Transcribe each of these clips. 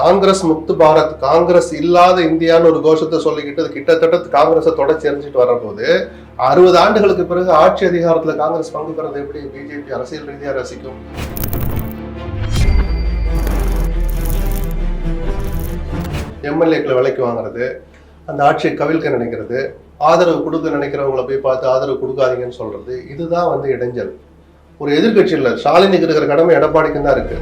காங்கிரஸ் முக்து பாரத், காங்கிரஸ் இல்லாத இந்தியான்னு ஒரு கோஷத்தை சொல்லிக்கிட்டு கிட்டத்தட்ட காங்கிரஸை தொடர்ச்சி எரிஞ்சிட்டு வரும்போது 60 ஆண்டுகளுக்கு பிறகு ஆட்சி அதிகாரத்துல காங்கிரஸ் பங்கு பெறது எப்படி பிஜேபி அரசியல் ரீதியா ரசிக்கும்? எம்எல்ஏக்களை விலைக்கு வாங்குறது, அந்த ஆட்சியை கவிழ்க்க நினைக்கிறது, ஆதரவு கொடுக்க நினைக்கிறவங்களை போய் பார்த்து ஆதரவு கொடுக்காதீங்கன்னு சொல்றது, இதுதான் இடைஞ்சல். ஒரு எதிர்கட்சி இல்ல, ஸ்டாலினுக்கு இருக்கிற கடமை எடப்பாடிக்கு தான் இருக்கு.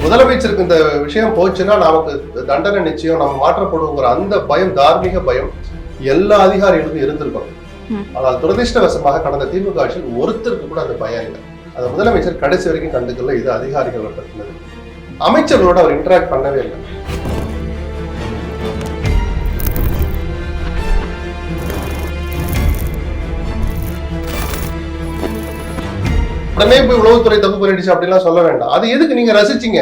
முதலமைச்சருக்கு இந்த விஷயம் போச்சுன்னா நமக்கு தண்டனை நிச்சயம், நம்ம மாற்றப்படுங்கிற அந்த பயம், தார்மீக பயம் எல்லா அதிகாரிகளுக்கும் இருந்திருக்கணும். ஆனால் துரதிருஷ்டவசமாக கடந்த திமுக ஆட்சியில் ஒருத்தருக்கு கூட அந்த பயம் இல்லை. அந்த முதலமைச்சர் கடைசி வரைக்கும் கண்டுக்கல. இது அதிகாரிகளோட பற்றினது. அமைச்சர்களோட அவர் இன்டராக்ட் பண்ணவே இல்லை. உடனே போய் உளவுத்துறை தப்பு பண்ணிடுச்சு அப்படிலாம் சொல்ல வேண்டாம். அது எதுக்கு நீங்க ரசிச்சீங்க?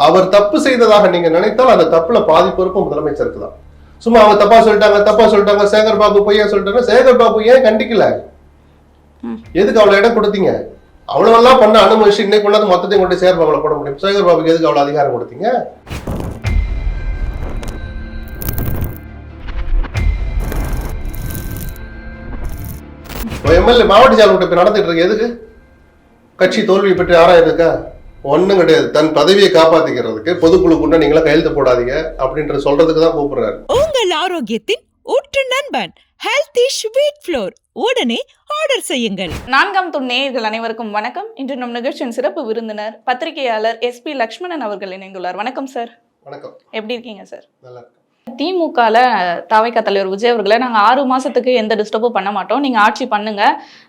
அவர் தப்பு செய்ததாக நீங்க நினைத்தால் அந்த தப்புல பாதி பொறுப்பு முதலமைச்சருக்கு தான். சும்மா அவங்க தப்பா சொல்லிட்டாங்க, சேகர் பாபு பொய்யா சொல்லிட்டாங்க. சேகர் பாபு ஏன் கண்டிக்கல? எதுக்கு அவ்வளவு இடம் கொடுத்தீங்க? அவ்வளவெல்லாம் பண்ண அனுமதிச்சு இன்னைக்கு கொண்டாந்து மொத்தத்தையும் கொண்டு சேகர் பாபுல போட முடியும்? சேகர் பாபுக்கு எதுக்கு அவ்வளவு அதிகாரம் கொடுத்தீங்க? எம்எல்ஏ மாவட்ட செயலர் இப்ப நடந்துட்டு இருக்கு. எதுக்கு? கட்சி தோல்வி பற்றி ஆராயதுக்கா? ஒண்ணும் கிடையாது. தன் பதவியை காப்பாத்திக்கிறதுக்கு பொதுக்குழுக்குள்ள நீங்களா கையெழுத்து போடாதீங்க அப்படின்ற சொல்றதுக்கு தான் கூப்பிடுறாரு. உங்கள் ஆரோக்கியத்தின் ஊற்று நண்பன் ஹெல்தி ஸ்வீட் ஃப்ளோர், உடனே ஆர்டர் செய்யுங்கள். 4ஆம் துண் நேயர்கள் அனைவருக்கும் வணக்கம். இன்று நம் நிகழ்ச்சியின் சிறப்பு விருந்தினர் பத்திரிகையாளர் SP லக்ஷ்மணன் அவர்கள் இணைந்துள்ளார். வணக்கம் சார். வணக்கம். எப்படி இருக்கீங்க சார்? நல்லா இருக்கு. திமுகல தவிக தலைவர் விஜய் அவர்களை நாங்க 6 மாசத்துக்கு எந்த டிஸ்டர்பும் பண்ண மாட்டோம், நீங்க ஆட்சி பண்ணுங்க,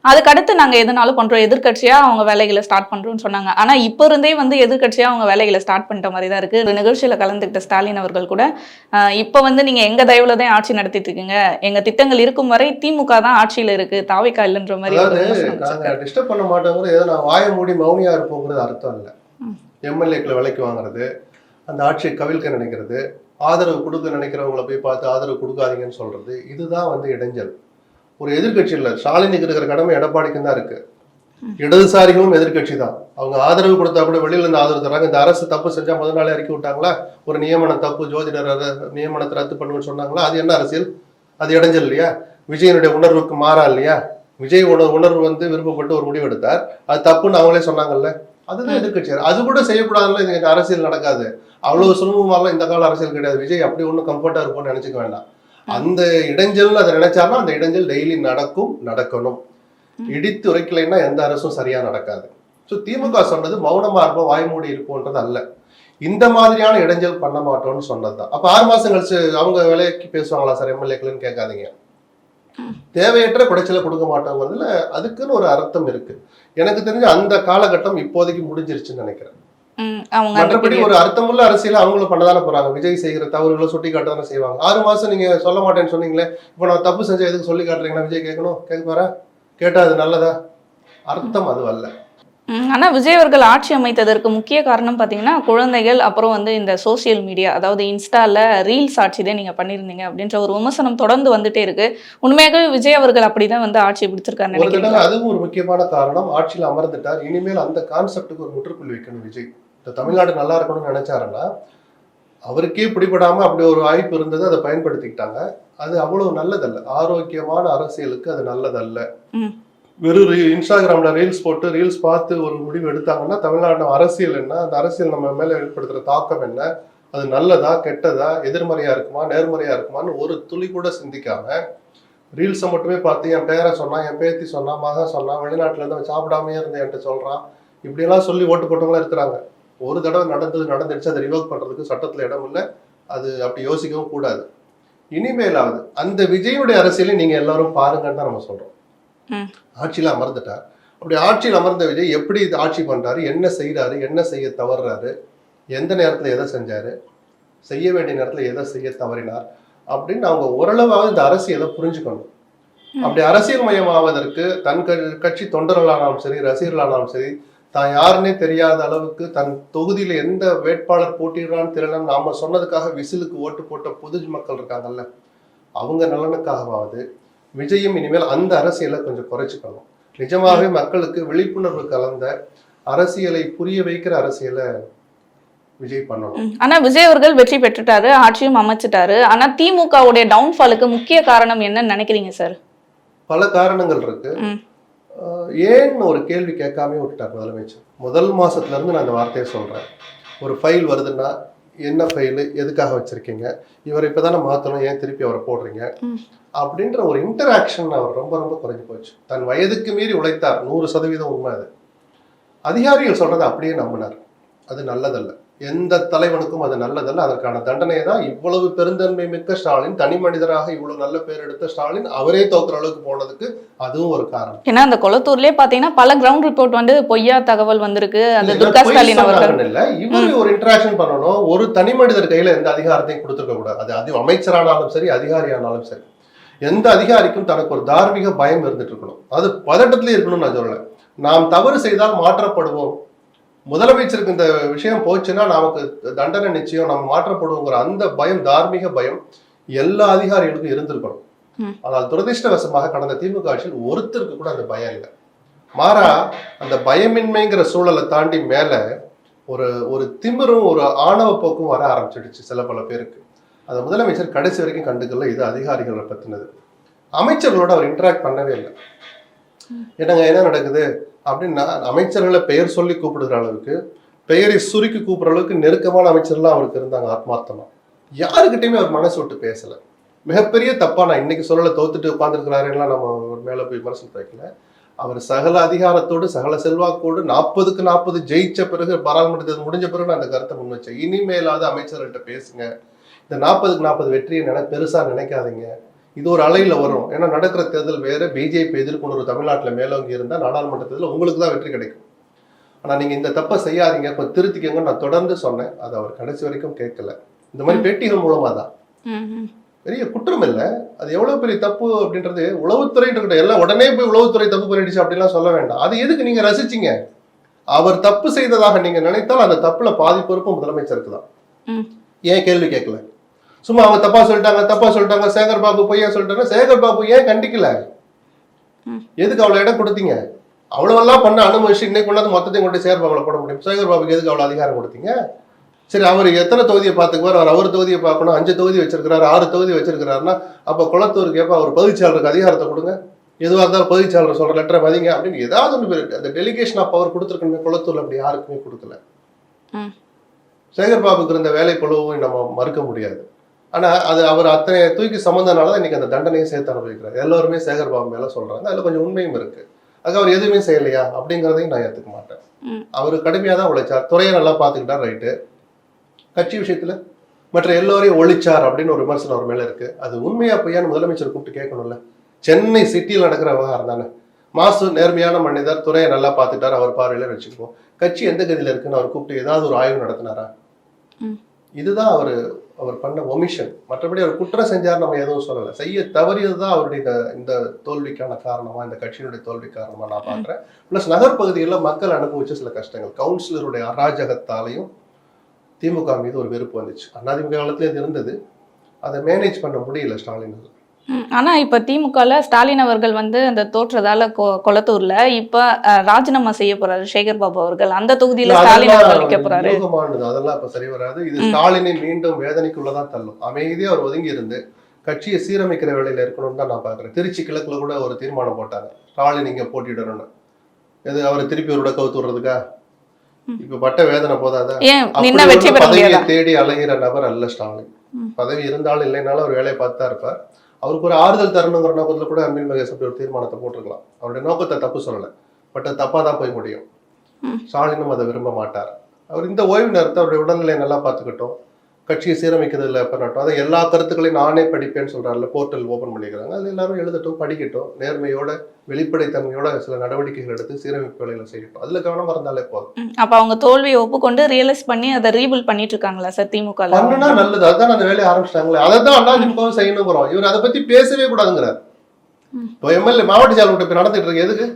அதுக்கடுத்து நாங்க எதனாலும் பண்றோம், எதிர்கட்சியா அவங்க வேலைகளை ஸ்டார்ட் பண்றோம்னு சொன்னாங்க. ஆனா இப்ப இருந்தே எதிர்கட்சியா அவங்க வேலைகளை ஸ்டார்ட் பண்ணிட்ட மாதிரி தான் இருக்கு. இந்த நிகழ்ச்சியில கலந்துக்கிட்ட ஸ்டாலின் அவர்கள் கூட இப்ப நீங்க எங்க தயவுல தான் ஆட்சி நடத்திட்டு இருக்கீங்க, எங்க திட்டங்கள் இருக்கும் வரை திமுக தான் ஆட்சியில இருக்கு, தாவிகா இல்லைன்ற மாதிரி டிஸ்டர்ப் பண்ண மாட்டோங்கிறது ஏதோ நான் வாய மூடி மௌனியா இருப்போங்கிறது அர்த்தம் இல்லை. எம்எல்ஏக்களை விலைக்கு வாங்குறது, அந்த ஆட்சியை கவிழ்க்க நினைக்கிறது, ஆதரவு கொடுக்க நினைக்கிறவங்களை போய் பார்த்து ஆதரவு கொடுக்காதீங்கன்னு சொல்றது, இதுதான் இடைஞ்சல். ஒரு எதிர்கட்சி இல்ல, ஸ்டாலினுக்கு இருக்கிற கடமை எடப்பாடிக்கு தான் இருக்கு. இடதுசாரிகளும் எதிர்கட்சி தான். அவங்க ஆதரவு கொடுத்தா கூட வெளியில இருந்து ஆதரவு தராங்க. இந்த அரசு தப்பு செஞ்சா முதல் நாளே அறிக்கை விட்டாங்களா? ஒரு நியமனம் தப்பு, ஜோதிடர் நியமனத்தை ரத்து பண்ணுன்னு சொன்னாங்களா? அது என்ன அரசியல்? அது இடைஞ்சல் இல்லையா? விஜயனுடைய உணர்வுக்கு மாறா இல்லையா? விஜய் உணர்வு விருப்பப்பட்டு ஒரு முடிவு எடுத்தார், அது தப்புன்னு அவங்களே சொன்னாங்கல்ல. அதுதான் எதிர்கட்சி. அது கூட செய்யக்கூடாதுன்னு இது அரசியல் நடக்காது. அவ்வளவு சுலபமாலாம் இந்த கால அரசியல் கிடையாது. விஜய் அப்படி ஒன்றும் கம்ஃபர்ட்டா இருக்கும்னு நினைச்சுக்க வேண்டாம். அந்த இடைஞ்சல் அதை நினைச்சாலும் அந்த இடைஞ்சல் டெய்லி நடக்கணும். இடித்து உரைக்கலைன்னா எந்த அரசும் சரியா நடக்காது. ஸோ திமுக சொன்னது மௌனமா இருப்போம், வாய்மூடி இருப்போன்றது அல்ல. இந்த மாதிரியான இடைஞ்சல் பண்ண மாட்டோம்னு சொன்னதுதான். அப்ப 6 மாசம் கழிச்சு அவங்க விலைக்கு பேசுவாங்களா சார் எம்எல்ஏக்களுன்னு கேட்காதீங்க. தேவையற்ற குடைச்சலை கொடுக்க மாட்டோங்கிறதுல அதுக்குன்னு ஒரு அர்த்தம் இருக்கு. எனக்கு தெரிஞ்ச அந்த காலகட்டம் இப்போதைக்கு முடிஞ்சிருச்சுன்னு நினைக்கிறேன். மற்றபடி ஒரு அர்த்தமுள்ள அரசியல அவங்களும் பண்ணதானே போறாங்க. விஜய் செய்கிற தவறுகளை சுட்டி காட்டதானே செய்வாங்க. 6 மாசம் நீங்க சொல்ல மாட்டேன்னு சொன்னீங்களே, இப்போ நான் தப்பு செஞ்சா எதுக்கு சொல்லி காட்டுறீங்கன்னா விஜய் கேட்கணும், கேட்பாரா? கேட்டா அது நல்லதா? அர்த்தம் அது அல்ல. ஆனா விஜய் அவர்கள் ஆட்சி அமைத்ததற்கு முக்கிய காரணம் பாத்தீங்கன்னா குழந்தைகள், அப்புறம் இந்த சோசியல் மீடியா, அதாவது இன்ஸ்டால ரீல்ஸ் ஆட்சி தான் நீங்க பண்ணிருந்தீங்க அப்படின்ற ஒரு விமர்சனம் தொடர்ந்து வந்துட்டே இருக்கு. உண்மையாகவே விஜய் அவர்கள் அப்படிதான் ஆட்சி பிடிச்சிருக்காரு நினைக்கிறேன். அதுவும் ஒரு முக்கியமான காரணம். ஆட்சியில் அமர்ந்துட்டார். இனிமேல் அந்த கான்செப்டுக்கு ஒரு முற்றுப்புள்ளி வைக்கணும். விஜய் இந்த தமிழ்நாடு நல்லா இருக்கணும்னு நினைச்சாருன்னா, அவருக்கே பிடிபடாம அப்படி ஒரு வாய்ப்பு இருந்தது, அதை பயன்படுத்திக்கிட்டாங்க. அது அவ்வளவு நல்லதல்ல. ஆரோக்கியமான அரசியலுக்கு அது நல்லதல்ல. வெறும் இன்ஸ்டாகிராம்ல ரீல்ஸ் போட்டு ரீல்ஸ் பார்த்து ஒரு முடிவு எடுத்தாங்கன்னா தமிழ்நாடு அரசியல் என்ன, அந்த அரசியல் நம்ம மேல ஏற்படுத்துற தாக்கம் என்ன, அது நல்லதா கெட்டதா, எதிர்மறையா இருக்குமா நேர்மறையா இருக்குமான்னு ஒரு துளி கூட சிந்திக்காம ரீல்ஸை மட்டுமே பார்த்து என் பேரை சொன்னா, என் பேத்தி சொன்னா, மகன் சொன்னா, வெளிநாட்டுல இருந்து சாப்பிடாமே இருந்து என்கிட்ட சொல்றான், இப்படியெல்லாம் சொல்லி ஓட்டு போட்டவங்களா இருக்கிறாங்க. ஒரு தடவை நடந்துடுச்சு, அதை ரிவோக் பண்றதுக்கு சட்டத்துல இடம் இல்லை. அது அப்படி யோசிக்கவும் கூடாது. இனிமேலாவது அந்த விஜயுடைய அரசியலை நீங்க எல்லாரும் பாருங்கன்னு தான் நம்ம சொல்றோம். ஆட்சியில அமர்ந்துட்டார். அப்படி ஆட்சியில் அமர்ந்த விஜய் எப்படி ஆட்சி பண்றாரு, என்ன செய்யறாரு, என்ன செய்ய தவறுறாரு, எந்த நேரத்துல எதை செஞ்சாரு, செய்ய வேண்டிய நேரத்துல எதை செய்ய தவறினார் அப்படின்னு அவங்க ஓரளவாவது இந்த அரசியலை புரிஞ்சுக்கணும். அப்படி அரசியல் மயமாவதற்கு தன் கட்சி தொண்டர்களானாலும் சரி, ரசிகர்களானாலும் சரி, தான் யாருன்னே தெரியாத அளவுக்கு தன் தொகுதியில எந்த வேட்பாளர் போட்டிடுறான்னு தெரியல, நாம சொன்னதுக்காக விசிலுக்கு ஓட்டு போட்ட பொது மக்கள் இருக்காங்கல்ல, அவங்க நலனுக்காகவாவது விஜயும் இனிமேல் அந்த அரசியலை கொஞ்சம் குறைச்சிக்கணும். நிஜமாவே மக்களுக்கு விழிப்புணர்வு கலந்த அரசியலை புரிய வைக்கிற அரசியலை விஜய் பண்ணணும். ஆனா விஜய் அவர்கள் வெற்றி பெற்றுட்டாரு, ஆட்சியும் அமைச்சிட்டாரு. ஆனா திமுகவுடைய டவுன்ஃபாலுக்கு முக்கிய காரணம் என்னன்னு நினைக்கிறீங்க சார்? பல காரணங்கள் இருக்கு. ஏன்னு ஒரு கேள்வி கேட்காம விட்டுட்டார் முதலமைச்சர். முதல் மாசத்துல இருந்து நான் இந்த வார்த்தையை சொல்றேன். ஒரு ஃபைல் வருதுன்னா என்ன ஃபைலு, எதுக்காக வச்சிருக்கீங்க, இவரை இப்பதானே மாத்தணும், ஏன் திருப்பி அவரை போடுறீங்க அப்படின்ற ஒரு இன்டராக்ஷன் அவர் ரொம்ப ரொம்ப குறைஞ்சு போச்சு. தன் வயதுக்கு மீறி உழைத்தார், 100% உண்மை. அது அதிகாரிகள் சொல்றதை அப்படியே நம்பினார். அது நல்லதல்ல, எந்த தலைவனுக்கும் அது நல்லதல்ல. அதற்கான தண்டனையை தான் இவ்வளவு பெருந்தன்மை மிக்க ஸ்டாலின், தனி மனிதராக இவ்வளவு நல்ல பேர் எடுத்த ஸ்டாலின் அவரே தோக்குற அளவுக்கு போனதுக்கு அதுவும் ஒரு காரணம். ஏன்னா அந்த கொளத்தூர்லயே பாத்தீங்கன்னா பல கிரவுண்ட் ரிப்போர்ட் வந்து பொய்யா தகவல் வந்திருக்கு. அந்த துர்கா ஸ்டாலின் அவர்கள் இல்ல, இவரு ஒரு இன்டராக்ஷன் பண்ணணும். ஒரு தனி மனிதர் கையில எந்த அதிகாரத்தையும் கொடுத்துருக்க கூடாது. அது அமைச்சரானாலும் சரி, அதிகாரியானாலும் சரி, எந்த அதிகாரிக்கும் தனக்கு ஒரு தார்மீக பயம் இருந்துட்டு இருக்கணும். அது பதட்டத்திலே இருக்கணும்னு நான் சொல்லல. நாம் தவறு செய்தால் மாற்றப்படுவோம், முதலமைச்சருக்கு இந்த விஷயம் போச்சுன்னா நமக்கு தண்டனை நிச்சயம், நம்ம மாற்றப்படுவோங்கிற அந்த பயம், தார்மீக பயம் எல்லா அதிகாரிகளுக்கும் இருந்திருக்கணும். ஆனால் துரதிருஷ்டவசமாக கடந்த திமுக ஆட்சியில் ஒருத்தருக்கு கூட அந்த பயம் இல்லை. மாறா அந்த பயமின்மைங்கிற சூழலை தாண்டி மேல ஒரு திமிரும் ஒரு ஆணவ போக்கும் வர ஆரம்பிச்சிடுச்சு சில பல பேருக்கு. அந்த முதலமைச்சர் கடைசி வரைக்கும் கண்டுக்கல. இது அதிகாரிகளை பத்தினது. அமைச்சர்களோட அவர் இன்டராக்ட் பண்ணவே இல்லை. என்னங்க என்ன நடக்குது அப்படின்னா, அமைச்சர்களை பெயர் சொல்லி கூப்பிடுகிற அளவுக்கு, பெயரை சுருக்கி கூப்பிடுற அளவுக்கு நெருக்கமான அமைச்சர்லாம் அவருக்கு இருந்தாங்க. ஆத்மார்த்தமா யாருக்கிட்டையுமே அவர் மனசு விட்டு பேசல. மிகப்பெரிய தப்பா, நான் இன்னைக்கு சொல்லல, தோத்துட்டு உட்கார்ந்துருக்கிறாருலாம் நம்ம மேல போய் விமர்சனம் வைக்கல. அவர் சகல அதிகாரத்தோடு சகல செல்வாக்கோடு 40க்கு 40 ஜெயிச்ச பிறகு, பாராளுமன்ற முடிஞ்ச பிறகு நான் அந்த கருத்தை முன் வச்சேன். இனிமேலாவது அமைச்சர்கள்ட்ட பேசுங்க, இந்த 40க்கு 40 வெற்றியை பெருசா நினைக்காதீங்க, இது ஒரு அலையில வரும். ஏன்னா நடக்கிற தேர்தல் வேற, பிஜேபி எதிர்கொண்டு தமிழ்நாட்டில் மேலோங்கி இருந்தா நாடாளுமன்ற தேர்தல் உங்களுக்கு தான் வெற்றி கிடைக்கும். ஆனா நீங்க இந்த தப்பை செய்யாதீங்க, கொஞ்சம் திருத்திக்கங்க நான் தொடர்ந்து சொன்னேன். அதை அவர் கடைசி வரைக்கும் கேட்கல. இந்த மாதிரி பேட்டிகள் மூலமா தான். பெரிய குற்றம் இல்லை, அது எவ்வளவு பெரிய தப்பு அப்படின்றது உளவுத்துறை எல்லாம் உடனே போய் உளவுத்துறை தப்பு பண்ணிடுச்சு அப்படின்லாம் சொல்ல வேண்டாம். அது எதுக்கு நீங்க ரசிச்சீங்க? அவர் தப்பு செய்ததாக நீங்க நினைத்தால் அந்த தப்புல பாதி பொறுப்பு முதலமைச்சருக்கு தான். ஏன் கேள்வி கேட்கல? சும்மா அவங்க தப்பா சொல்லிட்டாங்க, சேகர் பாபு பொய்யா சொல்லிட்டாங்க. சேகர் பாபு ஏன் கண்டிக்கல? எதுக்கு அவ்வளவு இடம் கொடுத்தீங்க? அவ்வளவெல்லாம் பண்ண அனுமதிச்சு இன்னைக்கு கொண்டாந்து மொத்தத்தையும் கொண்டு சேகர் பாபுல போட முடியும்? சேகர் பாபுக்கு எதுக்கு அவ்வளவு அதிகாரம் கொடுத்தீங்க? சரி, அவர் எத்தனை தொகுதியை பார்த்துக்குவார்? அவர் தொகுதியை பார்க்கணும். 5 தொகுதி வச்சிருக்கிறாரு, 6 தொகுதி வச்சிருக்கிறாருன்னா அப்ப குளத்தூருக்கு எப்ப அவர் பொதுச்செயலருக்கு அதிகாரத்தை கொடுங்க. எதுவாக இருந்தாலும் பொதுச்செயலர் சொல்ற லெட்டரை மதிங்க அப்படின்னு ஏதாவது ஒன்று பேர் அந்த டெலிகேஷன் ஆஃப் பவர் கொடுத்துருக்கணுமே. குளத்தூர்ல அப்படி யாருக்குமே கொடுக்கல. சேகர் பாபுக்கு இருந்த வேலை பொழுவும் நம்ம மறுக்க முடியாது. ஆனா அது அவர் அத்தனை தூக்கி சம்மந்தனாலதான் இன்னைக்கு அந்த தண்டனையை சேர்த்து அனுபவிக்கிறார். எல்லாருமே சேகர் பாபு மேல சொல்றாங்க. அதுல கொஞ்சம் உண்மையும் இருக்கு. அது அவர் எதுவுமே செய்யலையா அப்படிங்கிறதையும் நான் ஏத்துக்க மாட்டேன். அவரு கடுமையா தான் உழைச்சார், துறையை நல்லா பாத்துக்கிட்டார், ரைட்டு. கட்சி விஷயத்துல மற்ற எல்லோரையும் ஒழிச்சார் அப்படின்னு ஒரு விமர்சனம் அவர் மேல இருக்கு. அது உண்மையா பொய்யான்னு முதலமைச்சர் கூப்பிட்டு கேட்கணும்ல. சென்னை சிட்டியில் நடக்கிற விவகாரம் தானே. மாசு நேர்மையான மனிதர், துறையை நல்லா பார்த்துட்டார், அவர் பார்வையில வச்சுக்குவோம். கட்சி எந்த கதியில இருக்குன்னு அவர் கூப்பிட்டு ஏதாவது ஒரு ஆய்வு நடத்தினாரா? இதுதான் அவர் பண்ண ஒமிஷன். மற்றபடி அவர் குற்றம் செஞ்சார் நம்ம எதுவும் சொல்லலை. செய்ய தவறியதுதான் அவருடைய இந்த தோல்விக்கான காரணமா, இந்த கட்சியினுடைய தோல்வி காரணமா நான் பாக்குறேன். பிளஸ் நகர்பகுதிகளில் மக்கள் அனுபவிச்ச சில கஷ்டங்கள், கவுன்சிலருடைய அராஜகத்தாலையும் திமுக மீது ஒரு வெறுப்பு வந்துச்சு. அதிமுக காலத்துல இது இருந்தது, அதை மேனேஜ் பண்ண முடியல ஸ்டாலின். ஆனா இப்ப திமுகல ஸ்டாலின் அவர்கள் வந்து அந்த தோற்றதால கொளத்தூர்ல இப்ப ராஜினாமா செய்ய போறாரு சேகர் பாபு அவர்கள். அந்த தொகுதியில ஸ்டாலின் அவர்கள் நிக்க போறாரு. அதெல்லாம் இப்ப சரி வராது. இது ஸ்டாலினை மீண்டும் வேதனைக்குள்ளதான் தள்ளும். அமைதியா அவர் ஒதுங்கி இருந்து கட்சியை சீரமைக்கிற வேலையில இருக்கணும்னு தான் நான் பாக்குறேன். திருச்சி கிழக்குல கூட ஒரு தீர்மானம் போட்டாங்க, ஸ்டாலின் இங்க போட்டியிடணும்னு. எது அவரை திருப்பி அவரோட கவுத்து விடுறதுக்கா? இப்ப பட்ட வேதனை போதாதா? பதவியை தேடி அலைகிற நபர் அல்ல ஸ்டாலின். பதவி இருந்தாலும் இல்லைனாலும் அவர் வேலையை பார்த்துதான் இருப்பார். அவருக்கு ஒரு ஆறுதல் தரணுங்கிற நோக்கத்துல கூட அன்பில் மகேஷ் அப்படி ஒரு தீர்மானத்தை போட்டிருக்கலாம். அவருடைய நோக்கத்தை தப்பு சொல்லலை, பட் அது தப்பா தான் போய் முடியும். ஸ்டாலினும் அதை விரும்ப மாட்டார். அவர் இந்த ஓய்வு நேரத்தை அவருடைய உடல்நிலையை நல்லா பார்த்துக்கிட்டோம், கட்சியை சீரமைக்கிறதுல பண்ணட்டும். அதை எல்லா கருத்துக்களையும் நானே படிப்பேன்னு சொல்றாருல, போர்ட்டல் ஓபன் பண்ணிக்கிறாங்க. அது எல்லாரும் எழுதட்டும், படிக்கட்டும், நேர்மையோட வெளிப்படைத்தன்மையோட சில நடவடிக்கைகள் எடுத்து சீரமைப்பு வேலைகளை செய்யட்டும். அதுல கவனம் இருந்தாலே போதும். அப்ப அவங்க தோல்வியை ஒப்புக்கொண்டு ரியலைஸ் பண்ணி அதை ரீபில்ட் பண்ணிட்டு இருக்காங்களா சார் திமுக? பண்ணுனா நல்லது, அதுதான் அந்த வேலையை ஆரம்பிச்சிட்டாங்களே, அதை தான் அதிமுகவும் செய்யணுங்கிறோம். இவர் அதை பத்தி பேசவே கூடாதுங்கிறார். இப்போ எம்எல்ஏ மாவட்ட செயலர்கிட்ட போய் நடந்துட்டு இருக்கு, எதுக்கு?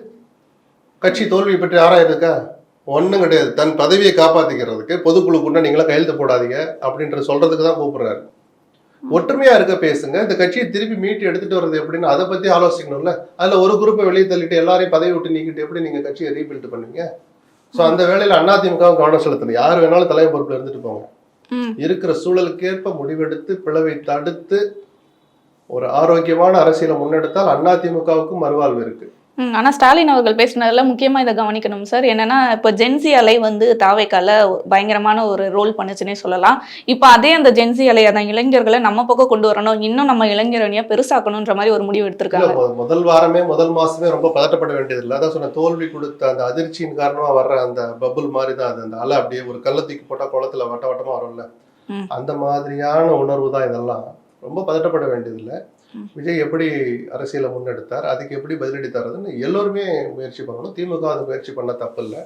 கட்சி தோல்வியை பற்றி ஆராயிருக்கா? ஒன்றும் கிடையாது. தன் பதவியை காப்பாற்றிக்கிறதுக்கு பொதுக்குழு கூட நீங்களாம் கையெழுத்து போடாதீங்க அப்படின்ற சொல்றதுக்கு தான் கூப்பிடுறாரு. ஒற்றுமையா இருக்க பேசுங்க. இந்த கட்சியை திருப்பி மீட்டு எடுத்துட்டு வர்றது எப்படின்னு அதை பத்தி ஆலோசிக்கணும்ல. அதுல ஒரு குரூப்பை வெளியே தள்ளிட்டு எல்லாரையும் பதவி விட்டு நீக்கிட்டு எப்படி நீங்க கட்சியை ரீபில்ட் பண்ணுவீங்க? ஸோ அந்த வேலையில அதிமுகவும் கவனம் செலுத்தணும். யார் வேணாலும் தலைமை பொறுப்புல இருந்துட்டு போங்க. இருக்கிற சூழலுக்கேற்ப முடிவெடுத்து பிளவை தடுத்து ஒரு ஆரோக்கியமான அரசியலை முன்னெடுத்தால் அதிமுகவுக்கும் மறுவாழ்வு இருக்கு. ஆனா ஸ்டாலின் அவர்கள் பேசினதுல முக்கியமா இதை கவனிக்கணும் சார். என்னன்னா இப்போ ஜென்சி அலை வந்து தாவேக்கால பயங்கரமான ஒரு ரோல் பண்ணுச்சுன்னே சொல்லலாம். இப்போ அதே அந்த ஜென்சி அலை அதான் இளைஞர்களை நம்ம பக்கம் கொண்டு வரணும், இன்னும் நம்ம இளைஞரணியா பெருசாக்கணும்ன்ற மாதிரி ஒரு முடிவு எடுத்திருக்காங்க. முதல் வாரமே முதல் மாசமே ரொம்ப பதட்டப்பட வேண்டியது இல்லை. அதான் சொன்ன தோல்வி கொடுத்த அந்த அதிர்ச்சியின் காரணமா வர்ற அந்த பபுள் மாதிரி தான் அது. அந்த அலை அப்படியே ஒரு கள்ளத்துக்கு போட்டா குளத்துல வட்ட வட்டமா வரும்ல, அந்த மாதிரியான உணர்வு தான் இதெல்லாம். ரொம்ப பதட்டப்பட வேண்டியதில்லை. விஜய் எப்படி அரசியலை முன்னெடுத்தார், அதுக்கு எப்படி பதிலடி தர்றதுன்னு எல்லோருமே முயற்சி பண்ணணும். திமுக அது முயற்சி பண்ண தப்பு இல்லை.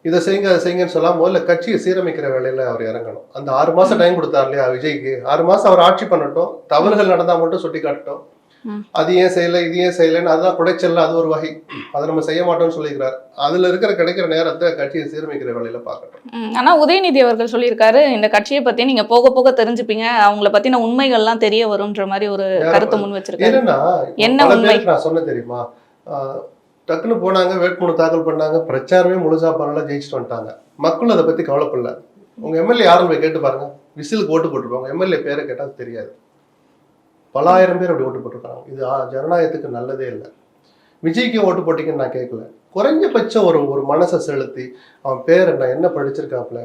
இதை செய்யுங்க அதை செய்யுங்கன்னு சொல்லாம முதல்ல கட்சியை சீரமைக்கிற வேலையில அவர் இறங்கணும். அந்த 6 மாசம் டைம் கொடுத்தார் இல்லையா விஜய்க்கு, 6 மாசம் அவர் ஆட்சி பண்ணட்டும், தவறுகள் நடந்தா மட்டும் சுட்டி காட்டட்டும். அது ஏன் செய்யல இது ஏன் செய்யலன்னு அதுதான் குடைச்சல்ல, அது ஒரு வகை. அதை நம்ம செய்ய மாட்டோம்னு சொல்லிக்கிறார். அதுல கிடைக்கிற நேரத்தை கட்சியை சீரமைக்கிற வேலையில பார்க்கட்டும். ஆனா உதயநிதி அவர்கள் சொல்லியிருக்காரு, இந்த கட்சியை பத்தி நீங்க போக போக தெரிஞ்சுப்பீங்க, அவங்கள பத்தின உண்மைகள்லாம் தெரிய வரும்ன்ற மாதிரி ஒரு கருத்தை முன் வச்சிருக்காரு. என்னன்னா என்ன உண்மை நான் சொன்ன தெரியுமா, டக்குன்னு போனாங்க, வேட்புமனு தாக்கல் பண்ணாங்க, பிரச்சாரமே முழுசா பண்ணல, ஜெயிச்சுட்டு வந்துட்டாங்க. மக்கள் அதை பத்தி கவலைப்படல. உங்க எம்எல்ஏ யாரும் போய் கேட்டு பாருங்க, விசிலுக்கு ஓட்டு போட்டுருப்பாங்க, எம்எல்ஏ பேரை கேட்டா தெரியாது. பல ஆயிரம் பேர் அப்படி ஓட்டு போட்டிருக்காங்க. இது ஜனநாயகத்துக்கு நல்லதே இல்லை. விஜய்க்கு ஓட்டு போட்டிங்கன்னு நான் கேட்கல. குறைஞ்சபட்சம் ஒரு மனசை செலுத்தி அவன் பேர் என்ன படிச்சிருக்காப்புல,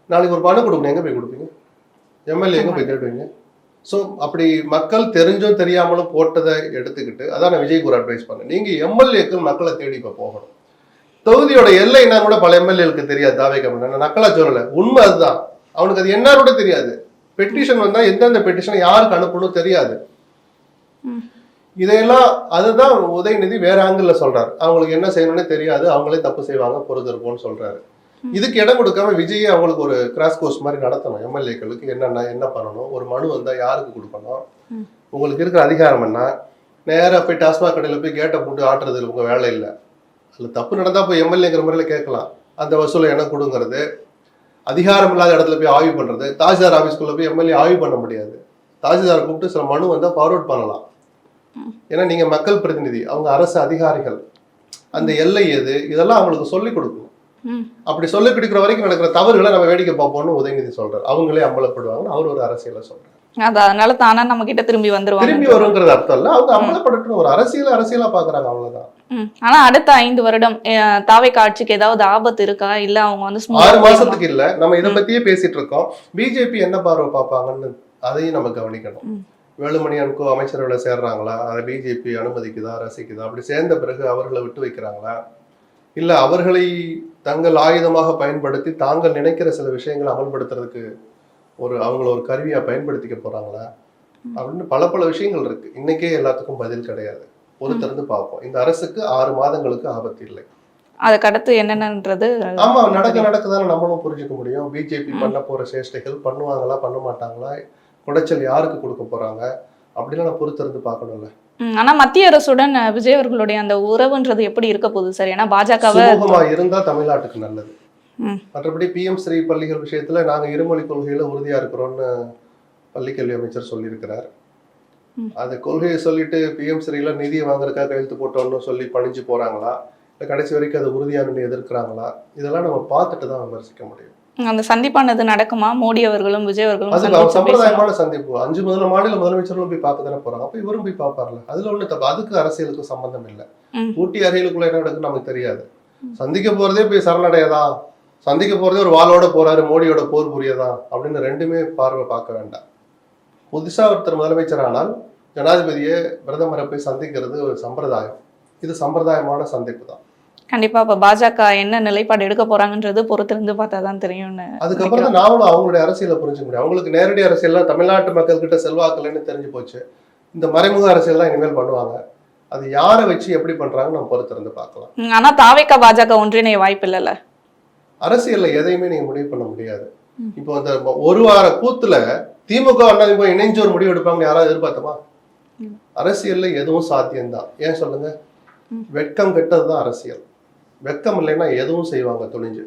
நாளைக்கு ஒரு பணம் கொடுக்கணும், எங்க போய் கொடுப்பீங்க? எம்எல்ஏ எங்க போய் கேட்டுவீங்க? ஸோ அப்படி மக்கள் தெரிஞ்சும் தெரியாமலும் போட்டதை எடுத்துக்கிட்டு, அதான் நான் விஜய்க்கு ஒரு அட்வைஸ் பண்ணேன். நீங்க எம்எல்ஏக்கள் மக்களை தேடி இப்போ போகணும். தொகுதியோட எல்லை என்ன கூட பல எம்எல்ஏகளுக்கு தெரியாது. தாவேக்கா நக்கலா சொல்லலை, உண்மை அதுதான். அவனுக்கு அது என்ன கூட தெரியாது. பெட்டிஷன் வந்தா எந்தெந்த பெட்டிஷனை யாருக்கு அனுப்பணும் தெரியாது. இதையெல்லாம் அதுதான் உதயநிதி வேற ஆங்கிள் சொல்றாரு. அவங்களுக்கு என்ன செய்யணும்னே தெரியாது, அவங்களே தப்பு செய்வாங்க, பொறுத்திருப்போம்னு சொல்றாரு. இதுக்கு இடம் கொடுக்காம விஜய் அவங்களுக்கு ஒரு கிராஸ் கோர்ஸ் மாதிரி நடத்தணும். எம்எல்ஏக்களுக்கு என்ன பண்ணணும், ஒரு மனு வந்தா யாருக்கு கொடுக்கணும், உங்களுக்கு இருக்கிற அதிகாரம் என்ன, நேராக போய் டாஸ்மாக் கடையில் போய் கேட்டை போட்டு ஆட்டுறது உங்க வேலை இல்லை. அதுல தப்பு நடந்தா போய் எம்எல்ஏங்கிற முறையில கேட்கலாம், அந்த வசூலை என்ன கொடுங்கிறது. அதிகாரம் இல்லாத இடத்துல போய் ஆய்வு பண்றது, தாசில்தார் ஆஃபீஸ்க்குள்ள போய் எம்எல்ஏ ஆய்வு பண்ண முடியாது. தாசில்தாரை கூப்பிட்டு சில மனு வந்தா ஃபார்வர்ட் பண்ணலாம். ஏன்னா நீங்க மக்கள் பிரதிநிதி, அவங்க அரசு அதிகாரிகள். அந்த எல்லை எது, இதெல்லாம் அவங்களுக்கு சொல்லிக் கொடுக்கணும். அப்படி சொல்லிக் கொடுக்குற வரைக்கும் நடக்கிற தவறுகளை நம்ம வேடிக்கை பார்ப்போம்னு உதயநிதி சொல்றாரு. அவங்களே அம்பலப்படுவாங்கன்னு அவர் ஒரு அரசியலை சொல்றாரு. அதனால தானா நம்ம கிட்ட திரும்பி வந்துருவாங்க. திரும்பி வருங்கிறது அர்த்தம் இல்ல, அவங்க அம்பலப்படட்டும். ஒரு அரசியலா பாக்குறாங்க, அவ்வளவுதான். ஆனா அடுத்த 5 வருடம் தாவேக்கா ஆட்சிக்கு ஏதாவது ஆபத்து இருக்கா, இல்ல அவங்க வந்து 6 மாசத்துக்கு இல்ல, நம்ம இதை பத்தியே பேசிட்டு இருக்கோம். பிஜேபி என்ன பார்வை பார்ப்பாங்கன்னு அதையும் நம்ம கவனிக்கணும். வேலுமணி அன்கோ அமைச்சரவையில சேர்றாங்களா, அதை பிஜேபி அனுமதிக்குதா, ரசிக்குதா? அப்படி சேர்ந்த பிறகு அவர்களை விட்டு வைக்கிறாங்களா, இல்ல அவர்களை தங்கள் ஆயுதமாக பயன்படுத்தி தாங்கள் நினைக்கிற சில விஷயங்களை அமல்படுத்துறதுக்கு அவங்கள ஒரு கருவியா பயன்படுத்திக்க போறாங்களா அப்படின்னு பல விஷயங்கள் இருக்கு. இன்னைக்கே எல்லாத்துக்கும் பதில் கிடையாது. பொறுத்திருந்து பார்ப்போம். இந்த அரசுக்கு 6 மாதங்களுக்கு ஆபத்து இல்லை. அதுக்கு அடுத்து என்னன்றது ஆமா நடக்கதானே நம்மளும் புரிஞ்சுக்க முடியும். பிஜேபி பண்ண போற சேஷ்டைகள் பண்ணுவாங்களா, பண்ண மாட்டாங்களா, குடைச்சல் யாருக்கு கொடுக்க போறாங்க அப்படின்னு நான் பொறுத்திருந்து பார்க்கணும்ல. ஆனா மத்திய அரசுடன் விஜய் அவர்களுடைய அந்த உறவுன்றது எப்படி இருக்க போகுது சார்? ஏன்னா பாஜகவை சுமூகமா இருந்தா தமிழ்நாட்டுக்கு நல்லது. மற்றபடி PM ஸ்ரீ பள்ளிகள் விஷயத்துல நாங்க இருமொழி கொள்கையில உறுதியா இருக்கிறோம்னு பள்ளிக்கல்வி அமைச்சர் சொல்லியிருக்கிறார். அந்த கொள்கையை சொல்லிட்டு PM ஸ்ரீல நிதியை வாங்குறதுக்காக கையெழுத்து போட்டோம்னு சொல்லி பணிஞ்சு போறாங்களா, இல்ல கடைசி வரைக்கும் அது உறுதியான எதிர்க்கிறாங்களா, இதெல்லாம் நம்ம பார்த்துட்டு தான் விமர்சிக்க முடியும். அந்த சந்திப்பானது நடக்குமா? மோடி அவர்களும் விஜய் அவர்களும் அது சம்பிரதாயமான சந்திப்பு. 5 மாநில முதலமைச்சர்களும் போய் பார்க்க தானே போறாங்க. அப்ப இவரும் போய் பார்ப்பார்ல, அதுல ஒண்ணு தப்பு. அதுக்கு அரசியலுக்கு சம்பந்தம் இல்லை. ஊட்டி அறைகளுக்குள்ள என்ன நடக்குன்னு நமக்கு தெரியாது. சந்திக்க போறதே போய் சரணடையதான், சந்திக்க போறதே ஒரு வாளோட போறாரு, மோடியோட போர் புரியதான் அப்படின்னு ரெண்டுமே பார்வை பார்க்க வேண்டாம். புதுசா ஒருத்தர் முதலமைச்சர் ஆனால் ஜனாதிபதியை பிரதமரை போய் சந்திக்கிறது ஒரு சம்பிரதாயம். இது சம்பிரதாயமான சந்திப்பு தான். கண்டிப்பா இப்ப பாஜக என்ன நிலைப்பாடு எடுக்க போறாங்கன்றது பொறுத்திருந்து பார்த்தாதான் தெரியும்னு. அதுக்கப்புறம் தான் நாமளும் அவங்களுடைய அரசியலை புரிஞ்சுக்க முடியும். அவங்களுக்கு நேரடி அரசியல்லாம் தமிழ்நாட்டு மக்கள் கிட்ட செல்வாக்கலன்னு தெரிஞ்சு போச்சு. இந்த மறைமுக அரசியல் தான் இனிமேல் பண்ணுவாங்க. அது யாரை வச்சு எப்படி பண்றாங்கன்னு நம்ம பொறுத்திருந்து பார்க்கலாம். ஆனா தாவேக்கா பாஜக ஒன்றிணைய வாய்ப்பு இல்லைல்ல. அரசியல்ல எதையுமே நீங்க முடிவு பண்ண முடியாது. இப்போ அந்த ஒரு வார கூத்துல திமுக அதிமுக இணைஞ்சு ஒரு முடிவு எடுப்பாங்கன்னு யாராவது எதிர்பார்த்தமா? அரசியல்ல எதுவும் சாத்தியம்தான். ஏன் சொல்லுங்க? வெட்கம் கெட்டதுதான் அரசியல். வெட்கம் இல்லைன்னா எதுவும் செய்வாங்க துணிஞ்சு.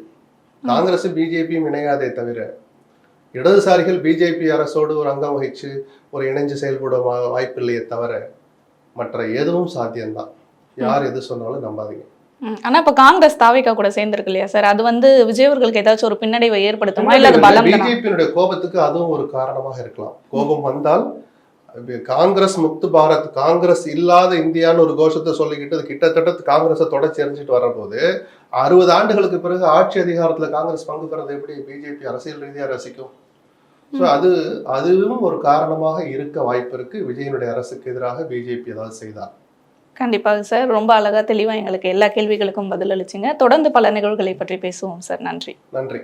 காங்கிரஸ் பிஜேபியும் இணையாதே தவிர இடதுசாரிகள் பிஜேபி அரசோடு ஒரு அங்கம் வகிச்சு ஒரு இணைஞ்சு செயல்பட வாய்ப்பு இல்லையே தவிர மற்ற எதுவும் சாத்தியம்தான். யார் எது சொன்னாலும் நம்பாதீங்க. ஆனா இப்ப காங்கிரஸ் தாவேகா கூட சேர்ந்திருக்கு இல்லையா சார், அது வந்து விஜய் அவர்களுக்கு ஏதாச்சும் ஒரு பின்னடைவை ஏற்படுத்துமா இல்ல அது பலம் தானா? பிஜேபியினுடைய கோபத்துக்கு அதுவும் ஒரு காரணமாக இருக்கலாம். கோபம் வந்தால் காங்கிரஸ் முக்து பாரத், காங்கிரஸ் இல்லாத இந்தியான்னு ஒரு கோஷத்தை சொல்லிக்கிட்டு அது கிட்டத்தட்ட காங்கிரஸை தொடர்ச்சி எறிஞ்சிட்டு வரபோது 60 ஆண்டுகளுக்கு பிறகு ஆட்சி அதிகாரத்துல காங்கிரஸ் பங்கு பெறது எப்படி பிஜேபி அரசியல் ரீதியா ரசிக்கும்? ஸோ அதுவும் ஒரு காரணமாக இருக்க வாய்ப்பு இருக்கு. விஜயனுடைய அரசுக்கு எதிராக பிஜேபி ஏதாவது செய்தார். கண்டிப்பாக சார், ரொம்ப அழகா தெளிவா எங்களுக்கு எல்லா கேள்விகளுக்கும் பதில் அளிச்சிங்க. தொடர்ந்து பல நிகழ்வுகளை பற்றி பேசுவோம் சார். நன்றி. நன்றி.